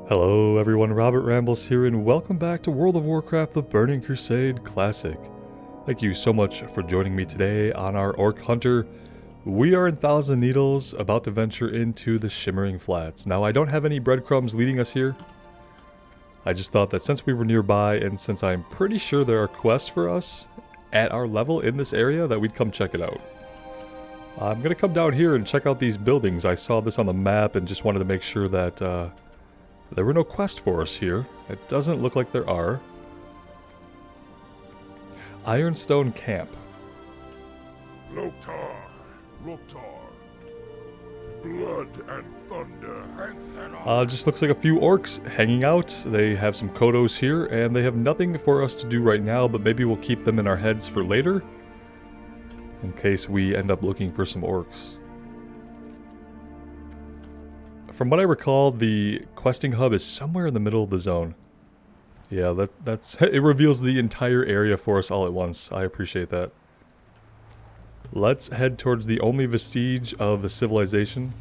Hello everyone, Robert Rambles here, and welcome back to World of Warcraft: The Burning Crusade Classic. Thank you so much for joining me today on our Orc Hunter. We are in Thousand Needles, about to venture into the Shimmering Flats. Now, I don't have any breadcrumbs leading us here. I just thought that since we were nearby, and since I'm pretty sure there are quests for us at our level in this area, that we'd come check it out. I'm gonna come down here and check out these buildings. I saw this on the map and just wanted to make sure that there were no quests for us here. It doesn't look like there are. Ironstone Camp. Durotar, blood and thunder. Just looks like a few orcs hanging out. They have some kodos here, and they have nothing for us to do right now, but maybe we'll keep them in our heads for later, in case we end up looking for some orcs. From what I recall, the questing hub is somewhere in the middle of the zone. Yeah, that's it reveals the entire area for us all at once. I appreciate that. Let's head towards the only vestige of the civilization.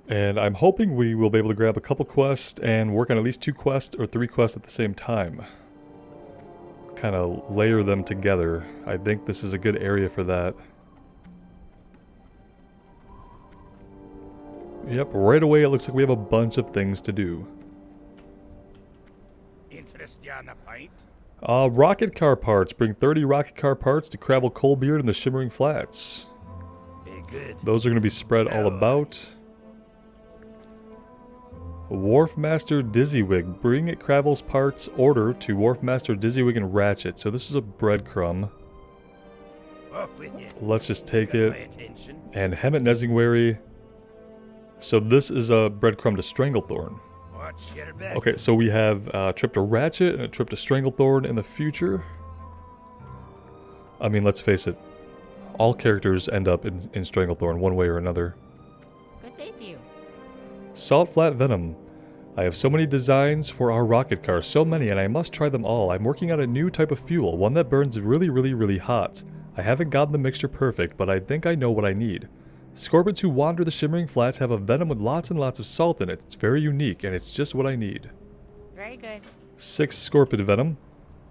And I'm hoping we will be able to grab a couple quests and work on at least 2 quests or 3 quests at the same time. Kind of layer them together. I think this is a good area for that. Yep, right away it looks like we have a bunch of things to do. Rocket car parts. Bring 30 rocket car parts to Cravel Coalbeard in the Shimmering Flats. Those are going to be spread all about. Wharfmaster Dizzywig. Bring Cravel's parts order to Wharfmaster Dizzywig and Ratchet. So this is a breadcrumb. Let's just take it. And Hemmet Nezingwary. So this is a breadcrumb to Stranglethorn. Okay, so we have a trip to Ratchet and a trip to Stranglethorn in the future. I mean, let's face it. All characters end up in Stranglethorn one way or another. Good day to you. Salt Flat Venom. I have so many designs for our rocket car, so many, and I must try them all. I'm working on a new type of fuel, one that burns really hot. I haven't gotten the mixture perfect, but I think I know what I need. Scorpions who wander the Shimmering Flats have a venom with lots and lots of salt in it. It's very unique, and it's just what I need. Very good. 6 Scorpion Venom.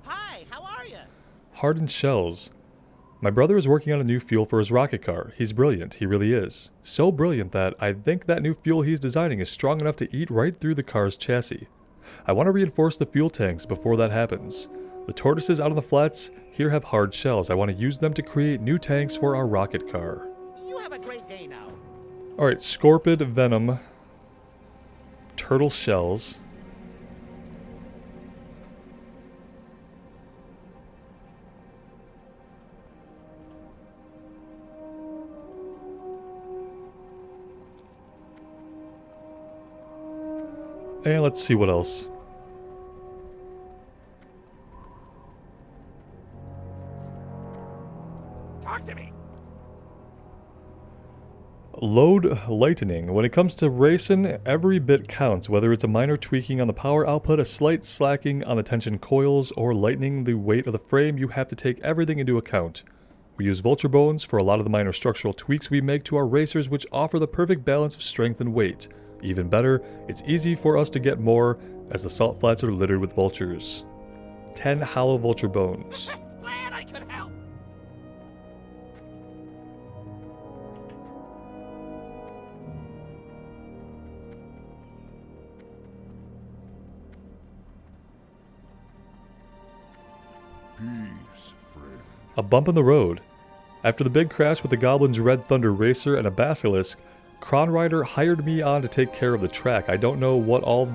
Hi, how are you? Hardened Shells. My brother is working on a new fuel for his rocket car. He's brilliant, he really is. So brilliant that I think that new fuel he's designing is strong enough to eat right through the car's chassis. I want to reinforce the fuel tanks before that happens. The tortoises out on the flats here have hard shells. I want to use them to create new tanks for our rocket car. You have a great day now. Alright, Scorpid Venom. Turtle Shells. And let's see what else. Talk to me. Load lightening. When it comes to racing, every bit counts, whether it's a minor tweaking on the power output, a slight slacking on the tension coils, or lightening the weight of the frame. You have to take everything into account. We use vulture bones for a lot of the minor structural tweaks we make to our racers, which offer the perfect balance of strength and weight. Even better, it's easy for us to get more, as the salt flats are littered with vultures. 10 hollow vulture bones. Glad I could help. Peace, friend. A bump in the road. After the big crash with the Goblin's Red Thunder Racer and a Basilisk, Kronrider hired me on to take care of the track. I don't know what all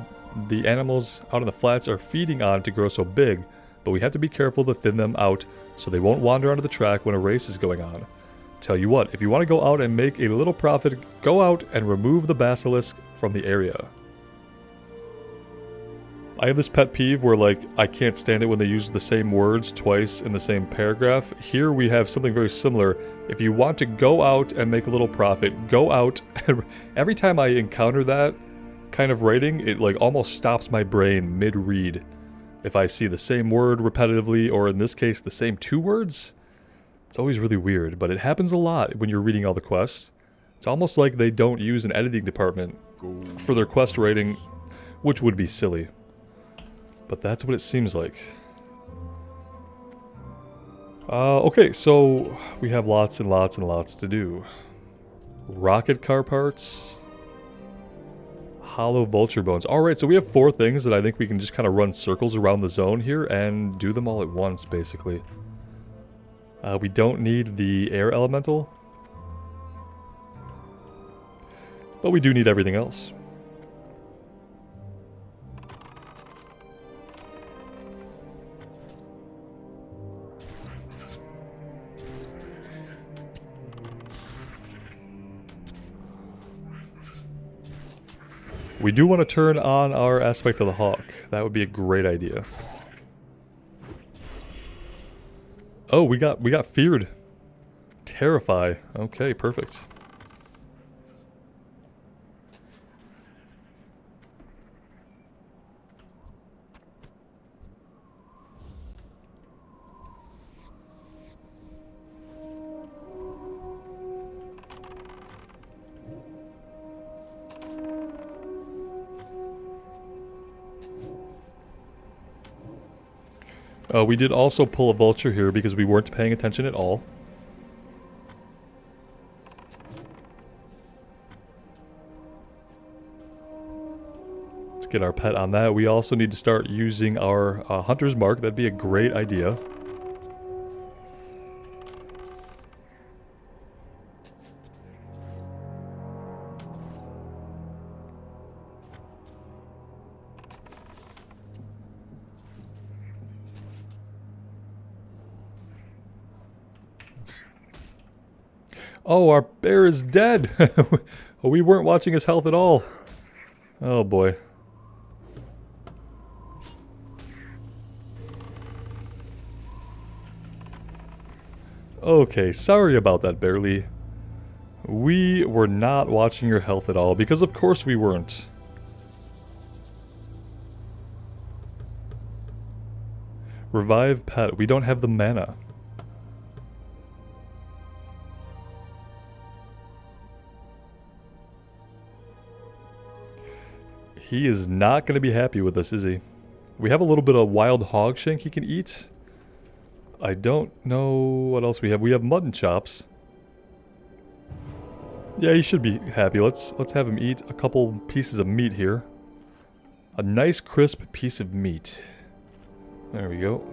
the animals out in the flats are feeding on to grow so big, but we have to be careful to thin them out so they won't wander onto the track when a race is going on. Tell you what, if you want to go out and make a little profit, go out and remove the basilisk from the area. I have this pet peeve where, like, I can't stand it when they use the same words twice in the same paragraph. Here we have something very similar. If you want to go out and make a little profit, go out. Every time I encounter that kind of writing, it, like, almost stops my brain mid-read. If I see the same word repetitively, or in this case, the same 2 words, it's always really weird, but it happens a lot when you're reading all the quests. It's almost like they don't use an editing department for their quest writing, which would be silly. But that's what it seems like. Okay, so we have lots and lots and lots to do. Rocket car parts. Hollow vulture bones. Alright, so we have 4 things that I think we can just kind of run circles around the zone here and do them all at once, basically. We don't need the air elemental. But we do need everything else. We do want to turn on our aspect of the hawk. That would be a great idea. Oh, we got feared. Terrify. Okay, perfect. We did also pull a vulture here because we weren't paying attention at all. Let's get our pet on that. We also need to start using our hunter's mark. That'd be a great idea. Oh, our bear is dead! We weren't watching his health at all. Oh boy. Okay, sorry about that, Barely. We were not watching your health at all, because of course we weren't. Revive pet. We don't have the mana. He is not going to be happy with us, is he? We have a little bit of wild hog shank he can eat. I don't know what else we have. We have mutton chops. Yeah, he should be happy. Let's have him eat a couple pieces of meat here. A nice crisp piece of meat. There we go.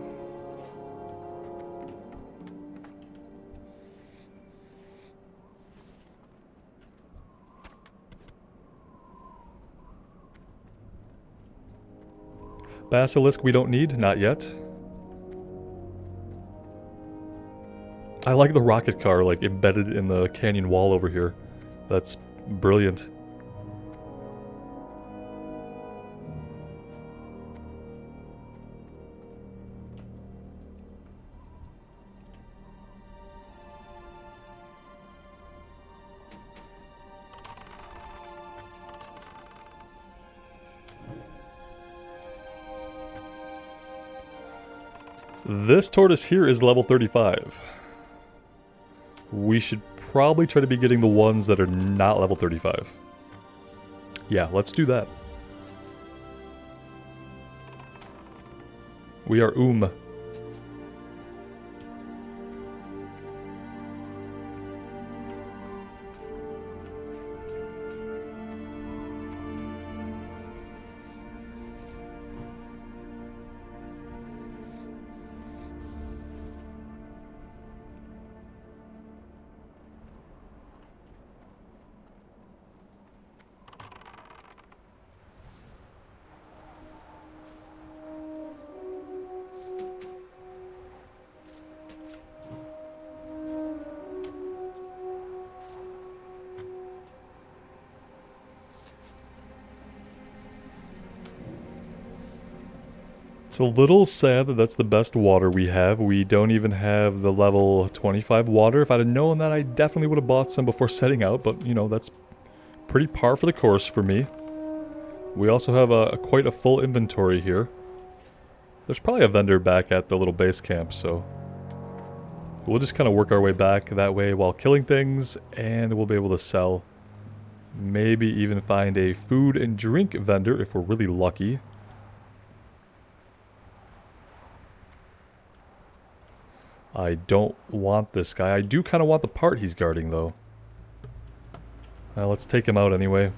Basilisk we don't need, not yet. I like the rocket car like embedded in the canyon wall over here. That's brilliant. This tortoise here is level 35. We should probably try to be getting the ones that are not level 35. Yeah, let's do that. We are It's a little sad that that's the best water we have. We don't even have the level 25 water. If I'd have known that, I definitely would have bought some before setting out, but, you know, that's pretty par for the course for me. We also have quite a full inventory here. There's probably a vendor back at the little base camp, so we'll just kind of work our way back that way while killing things, and we'll be able to sell. Maybe even find a food and drink vendor if we're really lucky. I don't want this guy. I do kind of want the part he's guarding, though. Let's take him out anyway.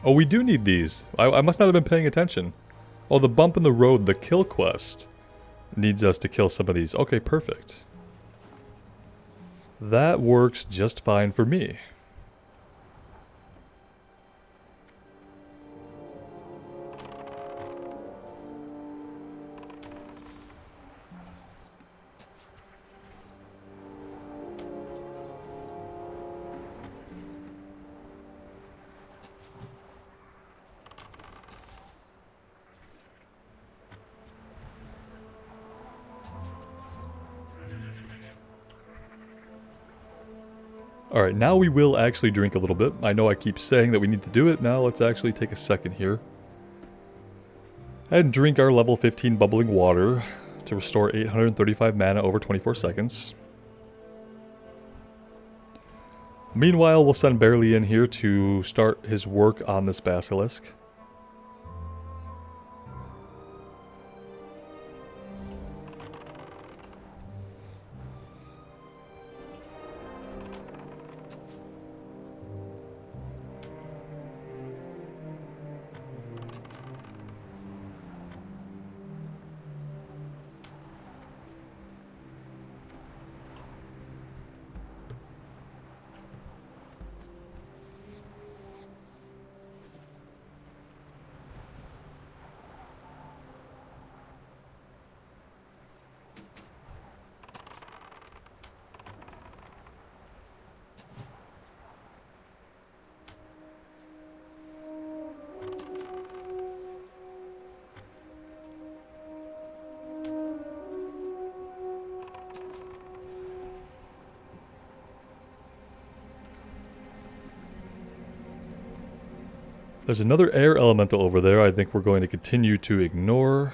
Oh, we do need these. I must not have been paying attention. Oh, the bump in the road, the kill quest, needs us to kill some of these. Okay, perfect. That works just fine for me. Alright, now we will actually drink a little bit. I know I keep saying that we need to do it. Now let's actually take a second here. And drink our level 15 bubbling water to restore 835 mana over 24 seconds. Meanwhile, we'll send Barely in here to start his work on this basilisk. There's another air elemental over there I think we're going to continue to ignore.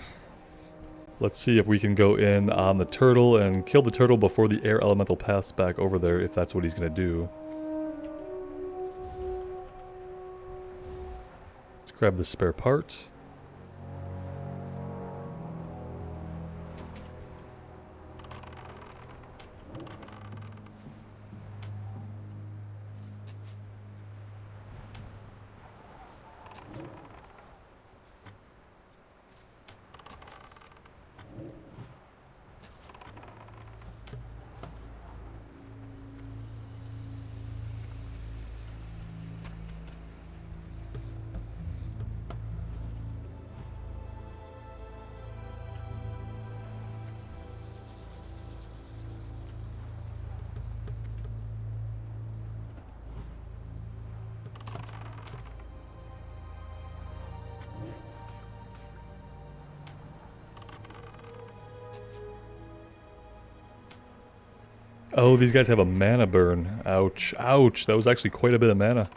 Let's see if we can go in on the turtle and kill the turtle before the air elemental paths back over there, if that's what he's going to do. Let's grab the spare part. Oh, these guys have a mana burn. Ouch. Ouch. That was actually quite a bit of mana.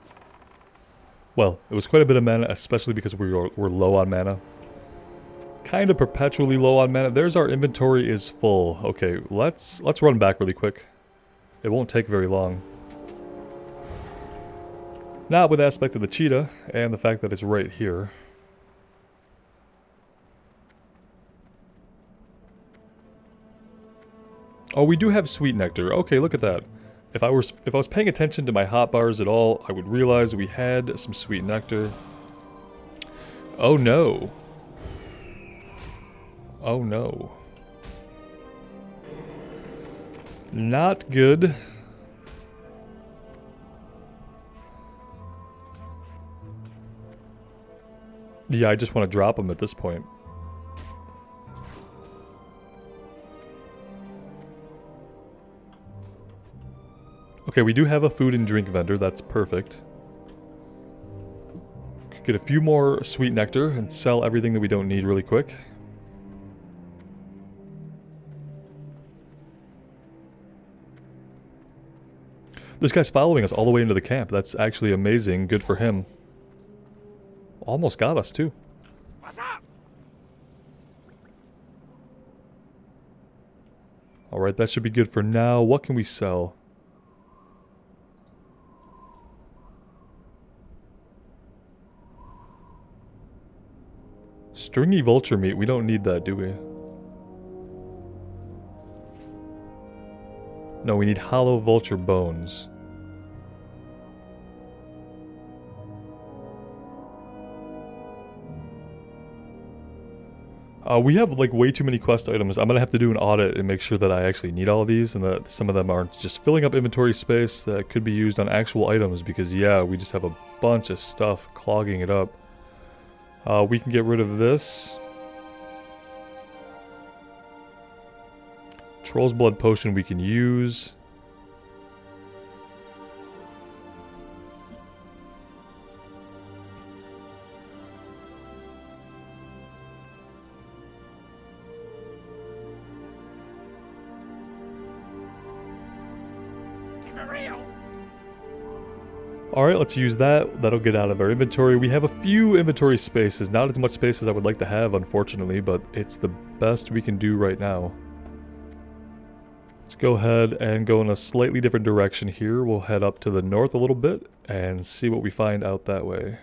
Well, it was quite a bit of mana, especially because we're low on mana. Kind of perpetually low on mana. There's our inventory is full. Okay, let's run back really quick. It won't take very long. Not with aspect of the cheetah and the fact that it's right here. Oh, we do have sweet nectar. Okay, look at that. If I was paying attention to my hotbars at all, I would realize we had some sweet nectar. Oh no. Oh no. Not good. Yeah, I just want to drop them at this point. Okay, we do have a food and drink vendor. That's perfect. Get a few more sweet nectar and sell everything that we don't need really quick. This guy's following us all the way into the camp. That's actually amazing. Good for him. Almost got us, too. What's up? Alright, that should be good for now. What can we sell? Stringy vulture meat. We don't need that, do we? No, we need hollow vulture bones. We have like way too many quest items. I'm gonna have to do an audit and make sure that I actually need all of these and that some of them aren't just filling up inventory space that could be used on actual items, because yeah, we just have a bunch of stuff clogging it up. We can get rid of this. Troll's Blood Potion we can use. Alright, let's use that. That'll get out of our inventory. We have a few inventory spaces. Not as much space as I would like to have, unfortunately, but it's the best we can do right now. Let's go ahead and go in a slightly different direction here. We'll head up to the north a little bit and see what we find out that way.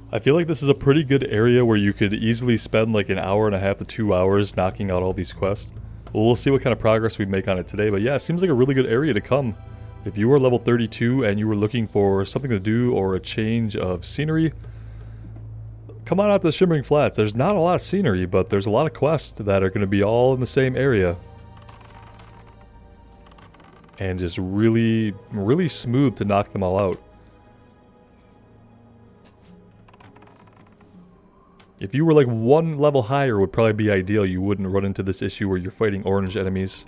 I feel like this is a pretty good area where you could easily spend like an hour and a half to 2 hours knocking out all these quests. Well, we'll see what kind of progress we make on it today, but yeah, it seems like a really good area to come. If you were level 32 and you were looking for something to do or a change of scenery, come on out to the Shimmering Flats. There's not a lot of scenery, but there's a lot of quests that are going to be all in the same area. And just really, really smooth to knock them all out. If you were like one level higher would probably be ideal. You wouldn't run into this issue where you're fighting orange enemies.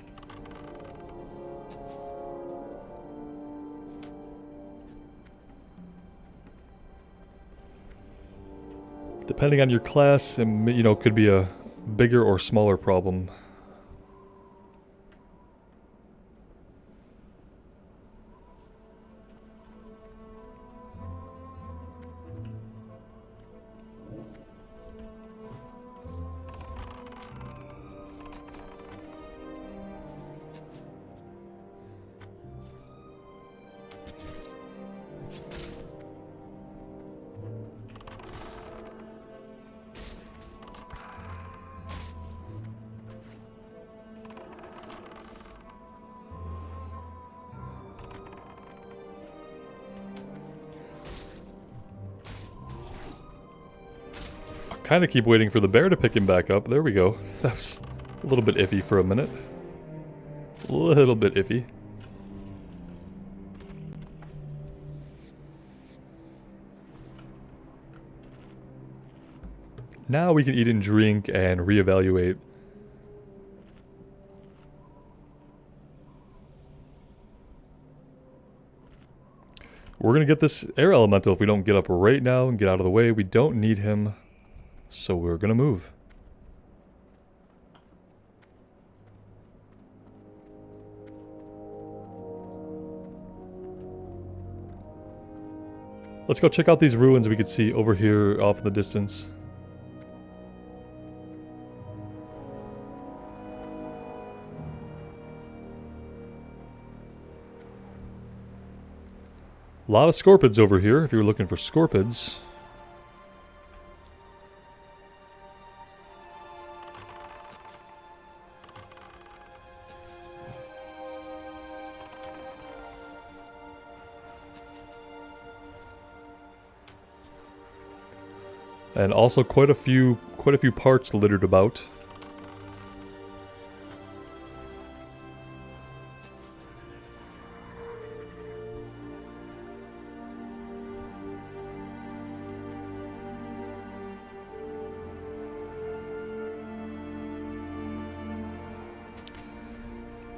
Depending on your class, you know, could be a bigger or smaller problem. Kind of keep waiting for the bear to pick him back up. There we go. That was a little bit iffy for a minute. A little bit iffy. Now we can eat and drink and reevaluate. We're going to get this air elemental if we don't get up right now and get out of the way. We don't need him. So we're gonna move. Let's go check out these ruins we could see over here off in the distance. A lot of scorpions over here if you're looking for scorpions. And also quite a few parts littered about.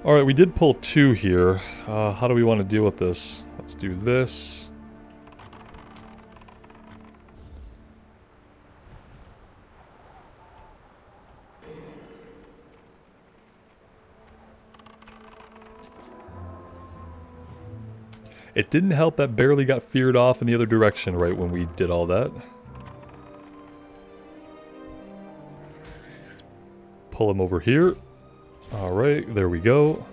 Alright, we did pull 2 here. How do we want to deal with this? Let's do this. It didn't help that Barely got feared off in the other direction right when we did all that. Pull him over here. Alright, there we go.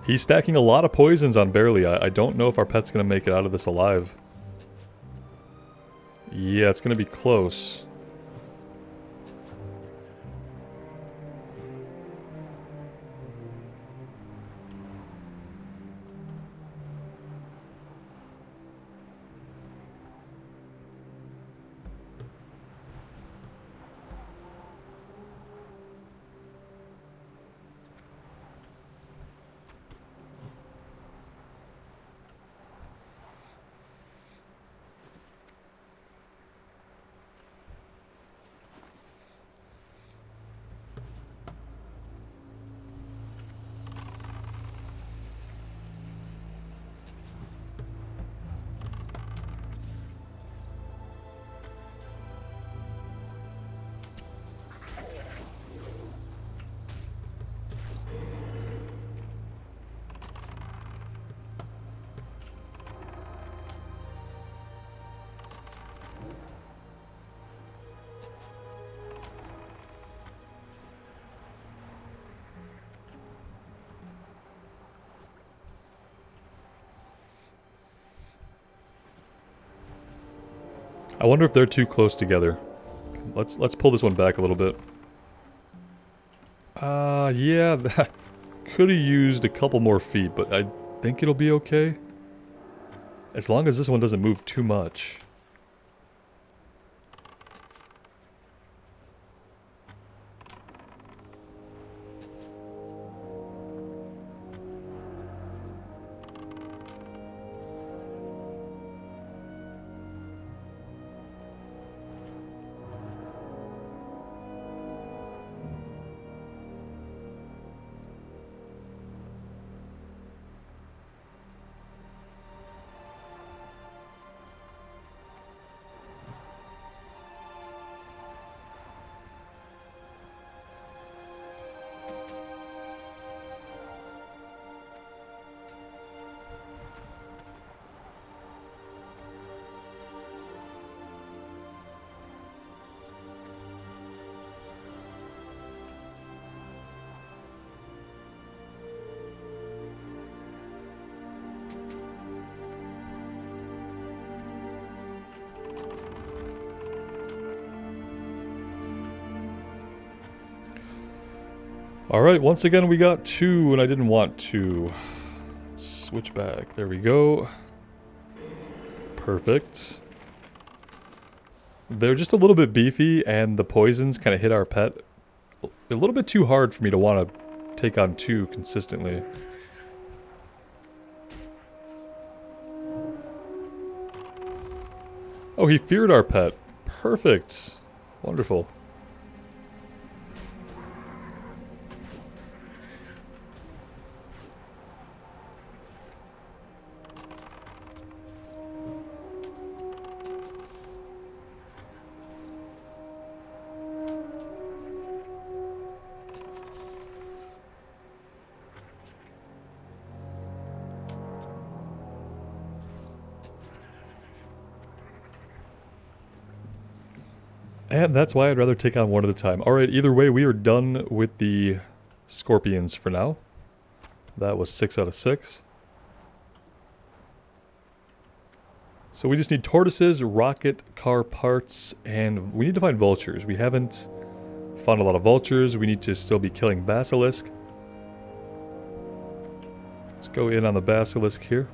He's stacking a lot of poisons on Barely. I don't know if our pet's going to make it out of this alive. Yeah, it's going to be close. I wonder if they're too close together. Let's pull this one back a little bit. Yeah, that could have used a couple more feet, but I think it'll be okay. As long as this one doesn't move too much. Alright, once again we got 2 and I didn't want to. Switch back. There we go. Perfect. They're just a little bit beefy and the poisons kind of hit our pet a little bit too hard for me to want to take on 2 consistently. Oh, he feared our pet. Perfect. Wonderful. And that's why I'd rather take on one at a time. Alright, either way, we are done with the scorpions for now. That was 6 out of 6. So we just need tortoises, rocket car parts, and we need to find vultures. We haven't found a lot of vultures. We need to still be killing basilisk. Let's go in on the basilisk here.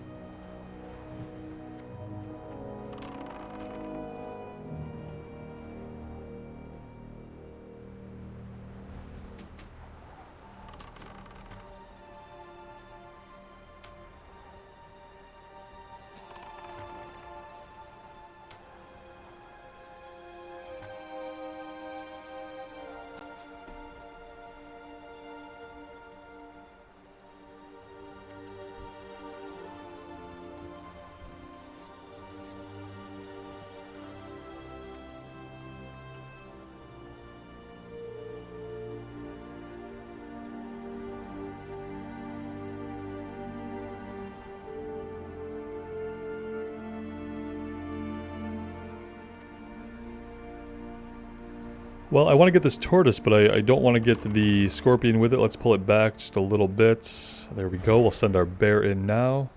Well, I want to get this tortoise, but I don't want to get the scorpion with it. Let's pull it back just a little bit. There we go. We'll send our bear in now.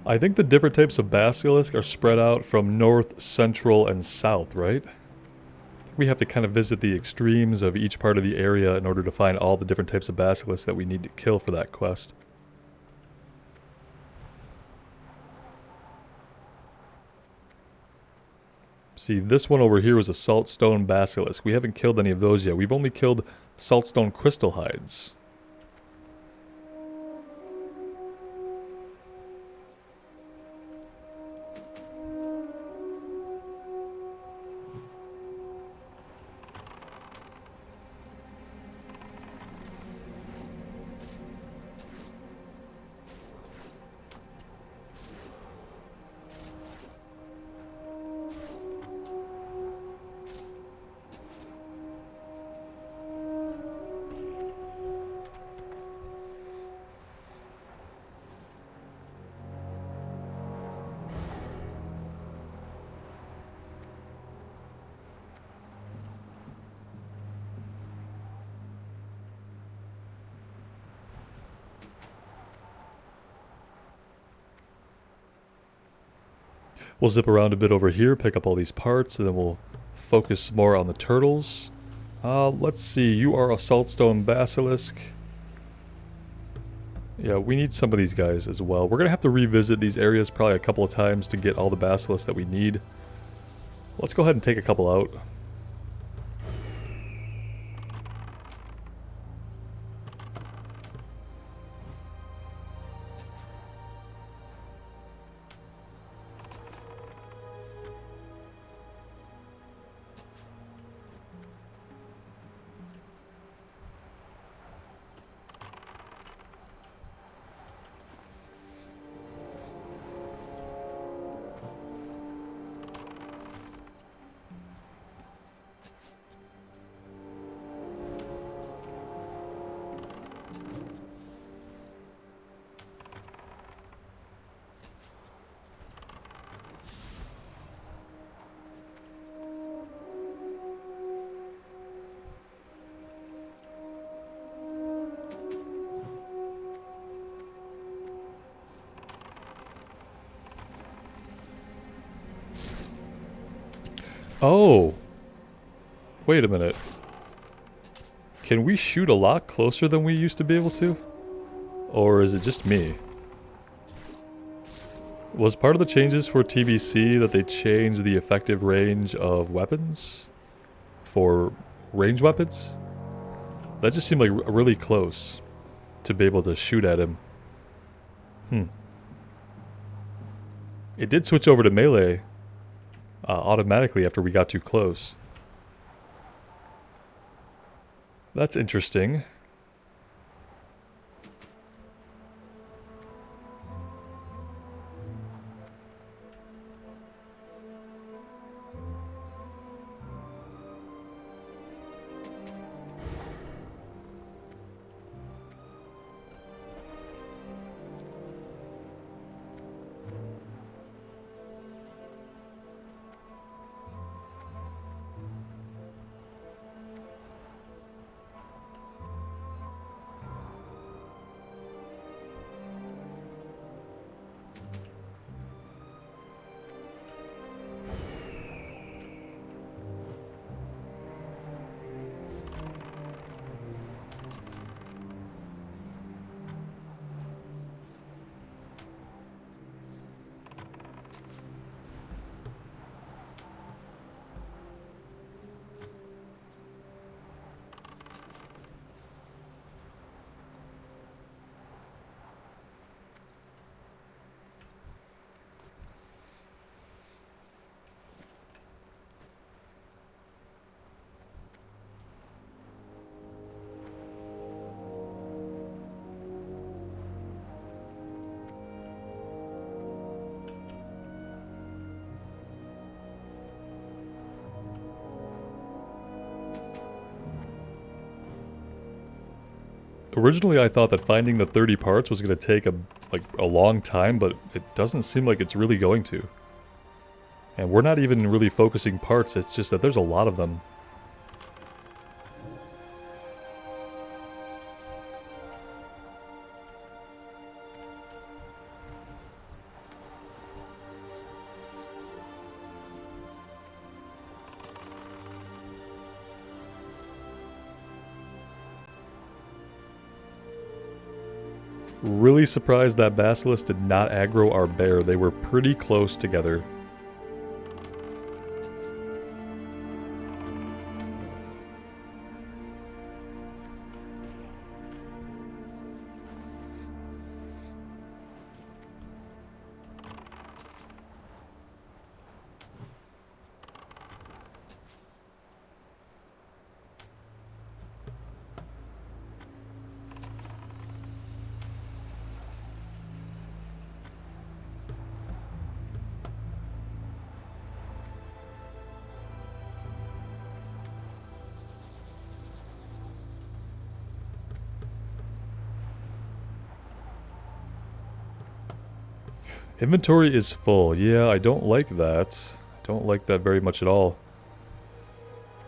I think the different types of basilisk are spread out from north, central, and south, right? We have to kind of visit the extremes of each part of the area in order to find all the different types of basilisks that we need to kill for that quest. See, this one over here was a saltstone basilisk. We haven't killed any of those yet. We've only killed saltstone crystal hides. We'll zip around a bit over here, pick up all these parts, and then we'll focus more on the turtles. Let's see, you are a saltstone basilisk. Yeah, we need some of these guys as well. We're going to have to revisit these areas probably a couple of times to get all the basilisks that we need. Let's go ahead and take a couple out. Oh! Wait a minute. Can we shoot a lot closer than we used to be able to? Or is it just me? Was part of the changes for TBC that they changed the effective range of weapons? For range weapons? That just seemed like really close to be able to shoot at him. It did switch over to melee automatically after we got too close. That's interesting. Originally, I thought that finding the 30 parts was going to take a long time, but it doesn't seem like it's really going to. And we're not even really focusing parts, it's just that there's a lot of them. Really surprised that Basilisk did not aggro our bear. They were pretty close together. Inventory is full. Yeah, I don't like that. Don't like that very much at all.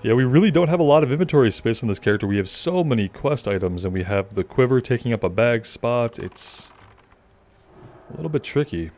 Yeah, we really don't have a lot of inventory space on this character. We have so many quest items, and we have the quiver taking up a bag spot. It's a little bit tricky.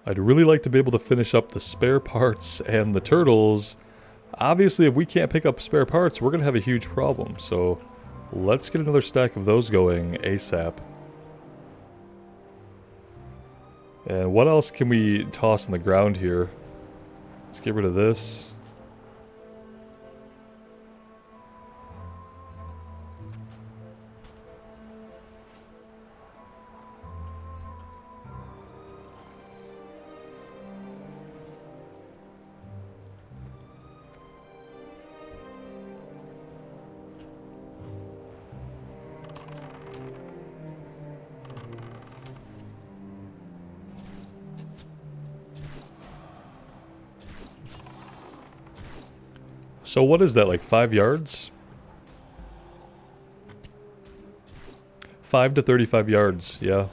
I'd really like to be able to finish up the spare parts and the turtles. Obviously, if we can't pick up spare parts, we're going to have a huge problem. So let's get another stack of those going ASAP. And what else can we toss on the ground here? Let's get rid of this. So what is that, like 5 yards? 5 to 35 yards, yeah.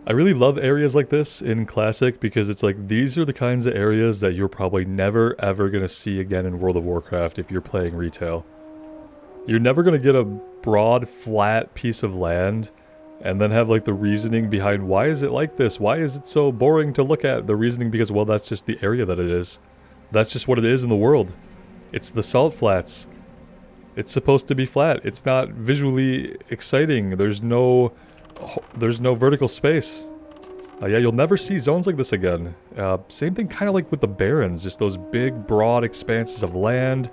I really love areas like this in Classic because it's like these are the kinds of areas that you're probably never ever going to see again in World of Warcraft if you're playing retail. You're never going to get a broad, flat piece of land and then have like the reasoning behind why is it like this? Why is it so boring to look at? The reasoning because, well, that's just the area that it is. That's just what it is in the world. It's the salt flats. It's supposed to be flat. It's not visually exciting. There's no vertical space. Yeah, you'll never see zones like this again. Same thing kind of like with the Barrens. Just those big, broad expanses of land.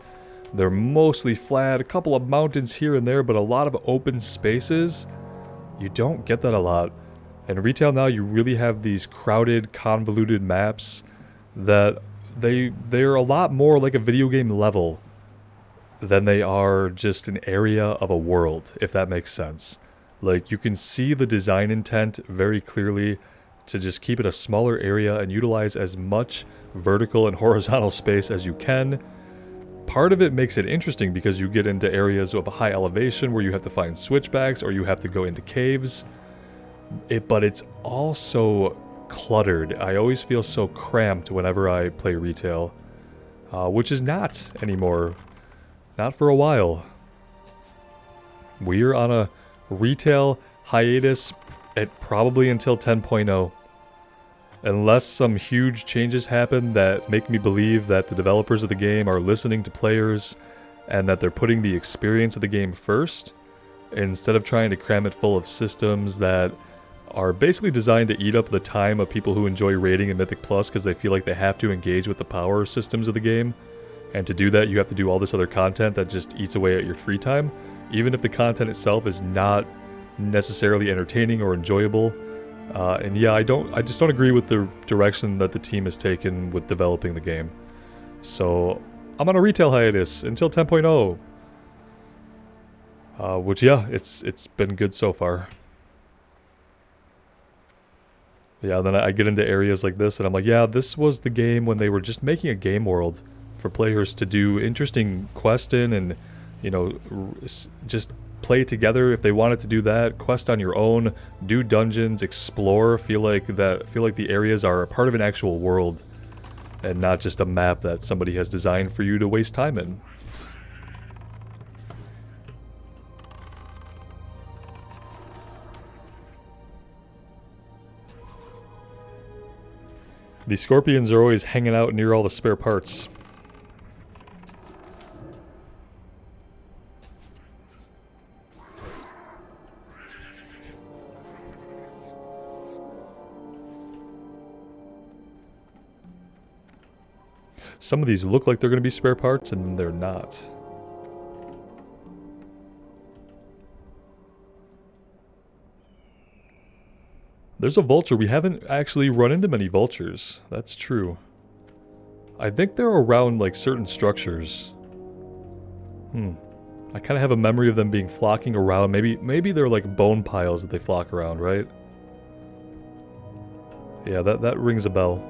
They're mostly flat. A couple of mountains here and there, but a lot of open spaces. You don't get that a lot. In retail now, you really have these crowded, convoluted maps that they're a lot more like a video game level than they are just an area of a world, if that makes sense. Like, you can see the design intent very clearly to just keep it a smaller area and utilize as much vertical and horizontal space as you can. Part of it makes it interesting because you get into areas of a high elevation where you have to find switchbacks or you have to go into caves. But it's also cluttered. I always feel so cramped whenever I play retail, which is not anymore. Not for a while. We're on a retail hiatus at probably until 10.0. Unless some huge changes happen that make me believe that the developers of the game are listening to players and that they're putting the experience of the game first, instead of trying to cram it full of systems that are basically designed to eat up the time of people who enjoy raiding in Mythic Plus because they feel like they have to engage with the power systems of the game. And to do that, you have to do all this other content that just eats away at your free time, even if the content itself is not necessarily entertaining or enjoyable. And yeah, I just don't agree with the direction that the team has taken with developing the game. So I'm on a retail hiatus until 10.0. Which, yeah, it's been good so far. Yeah, then I get into areas like this and I'm like, yeah, this was the game when they were just making a game world for players to do interesting quest in and, you know, just play together if they wanted to do that, quest on your own, do dungeons, explore, feel like the areas are a part of an actual world and not just a map that somebody has designed for you to waste time in. The scorpions are always hanging out near all the spare parts. Some of these look like they're going to be spare parts, and they're not. There's a vulture. We haven't actually run into many vultures. That's true. I think they're around, like, certain structures. I kind of have a memory of them being flocking around. Maybe they're like bone piles that they flock around, right? Yeah, that rings a bell.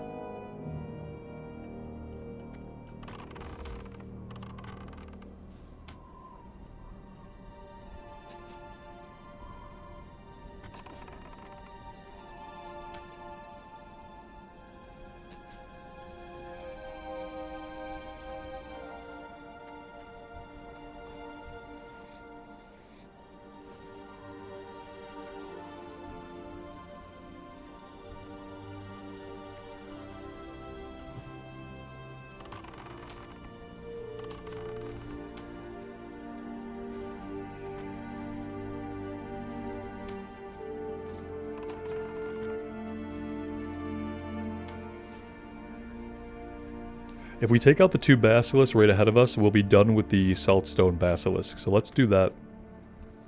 If we take out the two basilisks right ahead of us, we'll be done with the saltstone basilisk. So let's do that.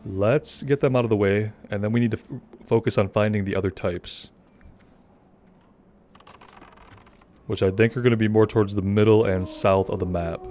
Let's get them out of the way, and then we need to focus on finding the other types. Which I think are going to be more towards the middle and south of the map.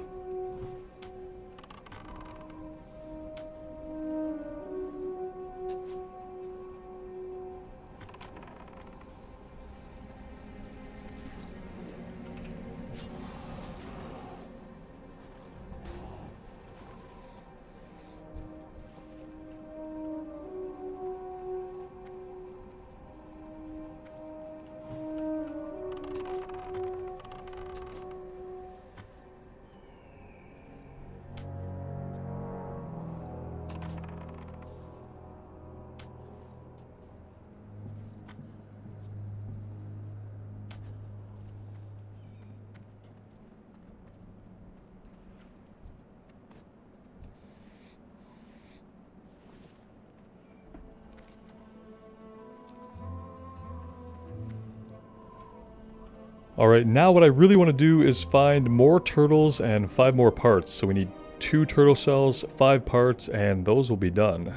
Alright, now what I really want to do is find more turtles and 5 more parts. So we need 2 turtle shells, 5 parts, and those will be done.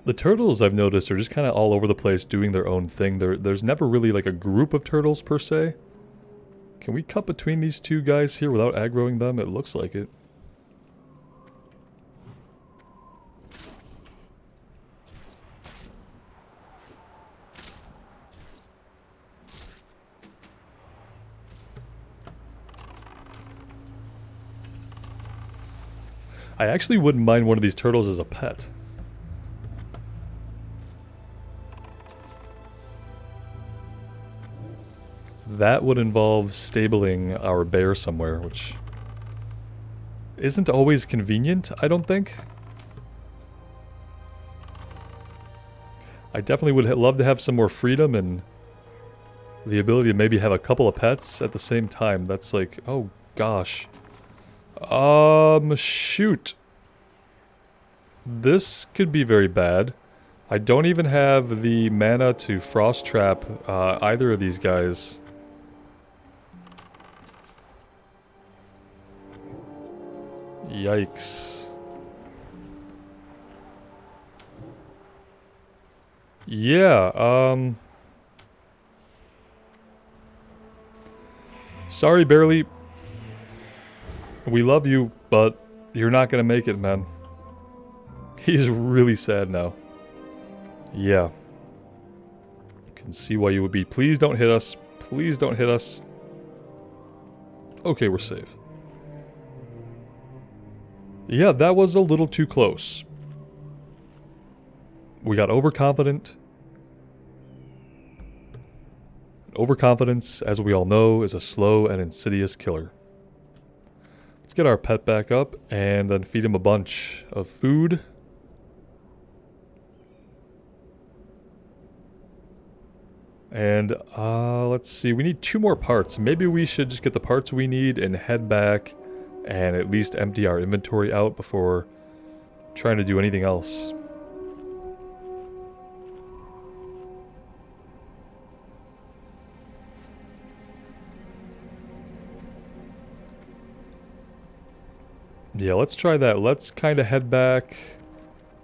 The turtles, I've noticed, are just kind of all over the place doing their own thing. There's never really like a group of turtles per se. Can we cut between these 2 guys here without aggroing them? It looks like it. I actually wouldn't mind one of these turtles as a pet. That would involve stabling our bear somewhere, which isn't always convenient, I don't think. I definitely would love to have some more freedom and the ability to maybe have a couple of pets at the same time. That's like, oh gosh. Shoot. This could be very bad. I don't even have the mana to frost trap either of these guys. Yikes. Yeah, sorry, Barely. We love you, but you're not gonna make it, man. He's really sad now. Yeah. Can see why you would be. Please don't hit us. Please don't hit us. Okay, we're safe. Yeah, that was a little too close. We got overconfident. Overconfidence, as we all know, is a slow and insidious killer. Let's get our pet back up and then feed him a bunch of food. And let's see, we need 2 more parts. Maybe we should just get the parts we need and head back and at least empty our inventory out before trying to do anything else. Yeah, let's try that. Let's kind of head back.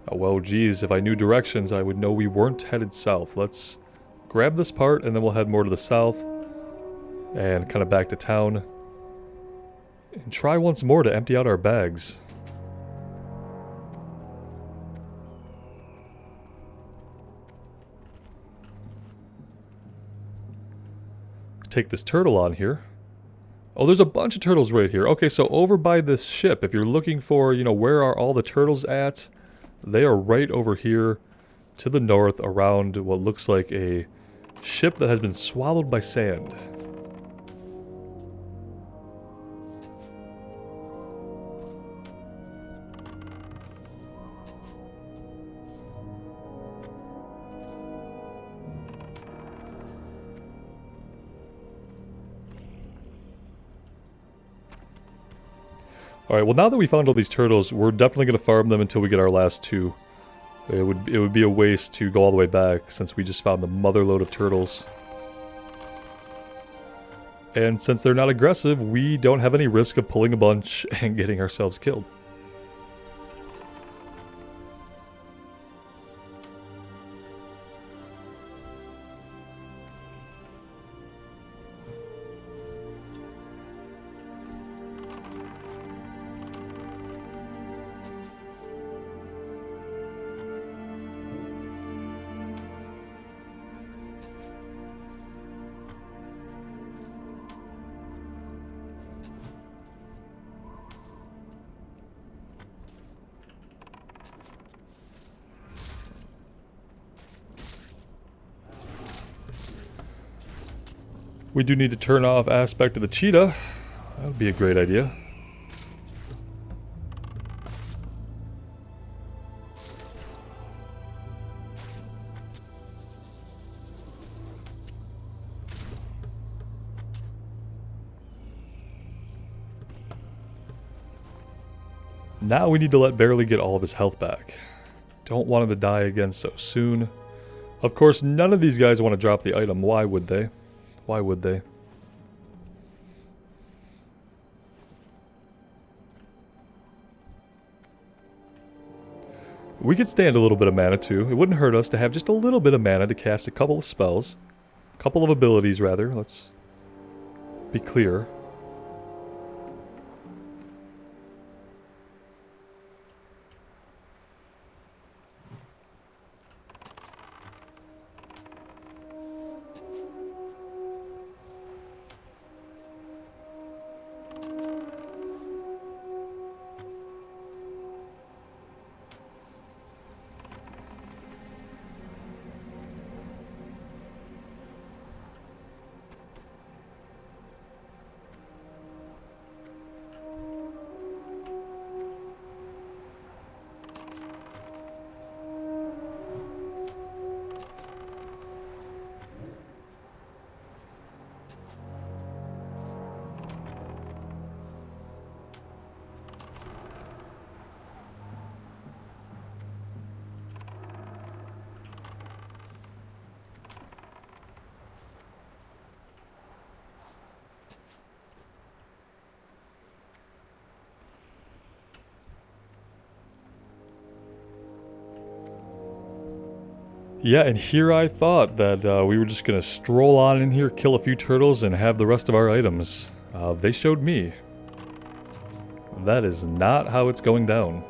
Oh, well, geez, if I knew directions, I would know we weren't headed south. Let's grab this part, and then we'll head more to the south. And kind of back to town. And try once more to empty out our bags. Take this turtle on here. Oh, there's a bunch of turtles right here. Okay, so over by this ship, if you're looking for, you know, where are all the turtles at, they are right over here to the north around what looks like a ship that has been swallowed by sand. Alright, well now that we found all these turtles, we're definitely going to farm them until we get our last 2. It would be a waste to go all the way back since we just found the motherload of turtles. And since they're not aggressive, we don't have any risk of pulling a bunch and getting ourselves killed. We do need to turn off aspect of the cheetah. That would be a great idea. Now we need to let Barely get all of his health back. Don't want him to die again so soon. Of course, none of these guys want to drop the item. Why would they? Why would they? We could stand a little bit of mana too. It wouldn't hurt us to have just a little bit of mana to cast a couple of spells. A couple of abilities, rather. Let's be clear. Yeah, and here I thought that we were just going to stroll on in here, kill a few turtles, and have the rest of our items. They showed me. That is not how it's going down.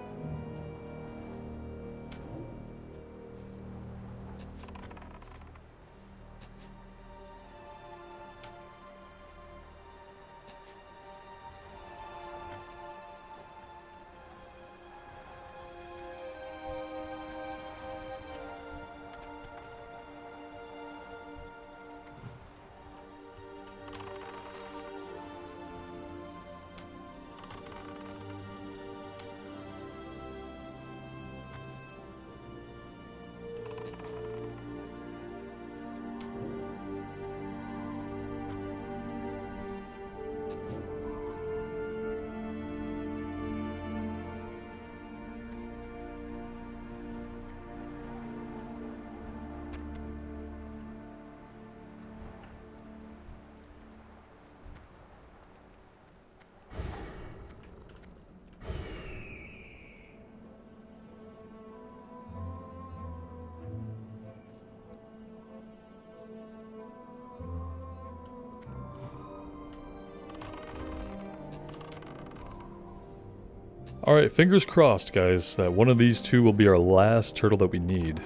Alright, fingers crossed, guys, that one of these two will be our last turtle that we need.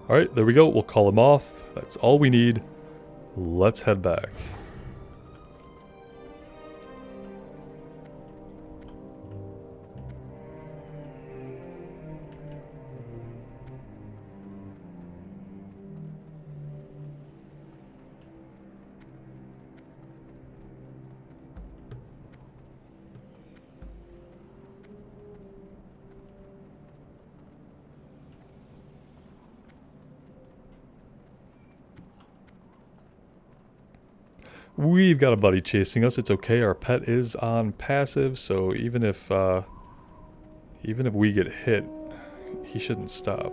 Alright, there we go. We'll call him off. That's all we need. Let's head back. We've got a buddy chasing us. It's okay. Our pet is on passive, so even if we get hit, he shouldn't stop.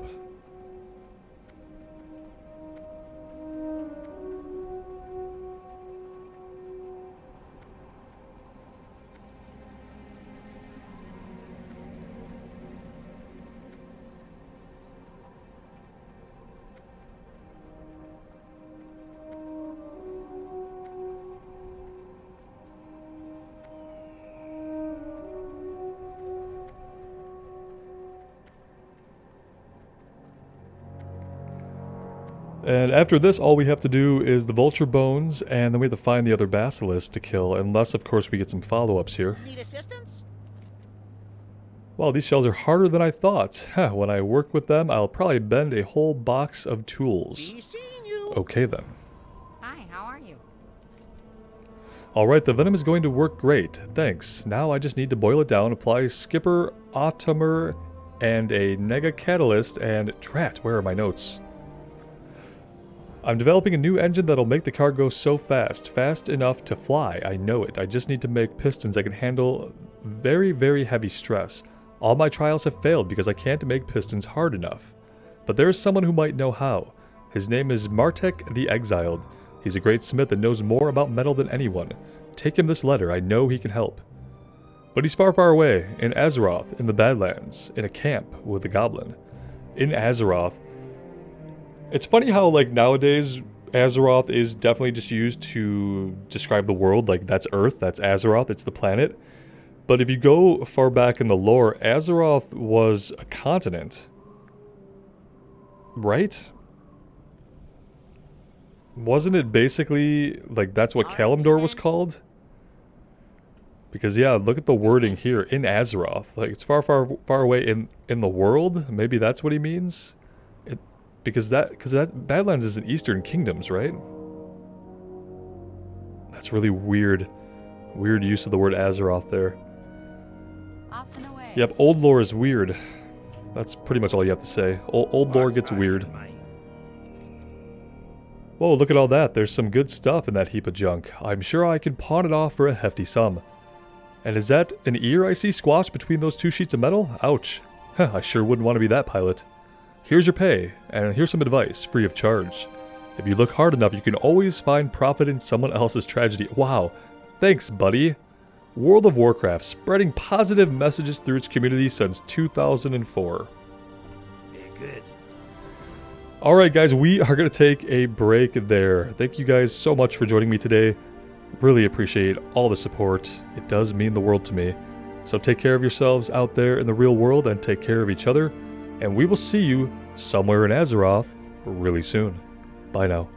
And after this, all we have to do is the vulture bones, and then we have to find the other basilisk to kill, unless, of course, we get some follow-ups here. Need assistance? Well, these shells are harder than I thought. When I work with them, I'll probably bend a whole box of tools. Be seeing you. Okay then. Hi, how are you? Alright, the venom is going to work great. Thanks. Now I just need to boil it down, apply Skipper, Automer, and a Nega Catalyst, and Drat, where are my notes? I'm developing a new engine that'll make the car go so fast. Fast enough to fly, I know it. I just need to make pistons that can handle very, very heavy stress. All my trials have failed because I can't make pistons hard enough. But there is someone who might know how. His name is Martek the Exiled. He's a great smith and knows more about metal than anyone. Take him this letter, I know he can help. But he's far, far away, in Azeroth, in the Badlands, in a camp with a goblin. In Azeroth. It's funny how, like, nowadays, Azeroth is definitely just used to describe the world. Like, that's Earth, that's Azeroth, it's the planet. But if you go far back in the lore, Azeroth was a continent. Right? Wasn't it basically, like, that's what Kalimdor was called? Because, yeah, look at the wording here, in Azeroth. Like, it's far, far, far away in the world? Maybe that's what he means? Because that Badlands is in Eastern Kingdoms, right? That's really weird. Weird use of the word Azeroth there. Off and away. Yep, old lore is weird. That's pretty much all you have to say. Old lore gets weird. Whoa, look at all that. There's some good stuff in that heap of junk. I'm sure I can pawn it off for a hefty sum. And is that an ear I see squashed between those two sheets of metal? Ouch. I sure wouldn't want to be that pilot. Here's your pay, and here's some advice, free of charge. If you look hard enough, you can always find profit in someone else's tragedy. Wow, thanks, buddy. World of Warcraft, spreading positive messages through its community since 2004. Good. Alright guys, we are going to take a break there. Thank you guys so much for joining me today. Really appreciate all the support. It does mean the world to me. So take care of yourselves out there in the real world and take care of each other. And we will see you somewhere in Azeroth really soon. Bye now.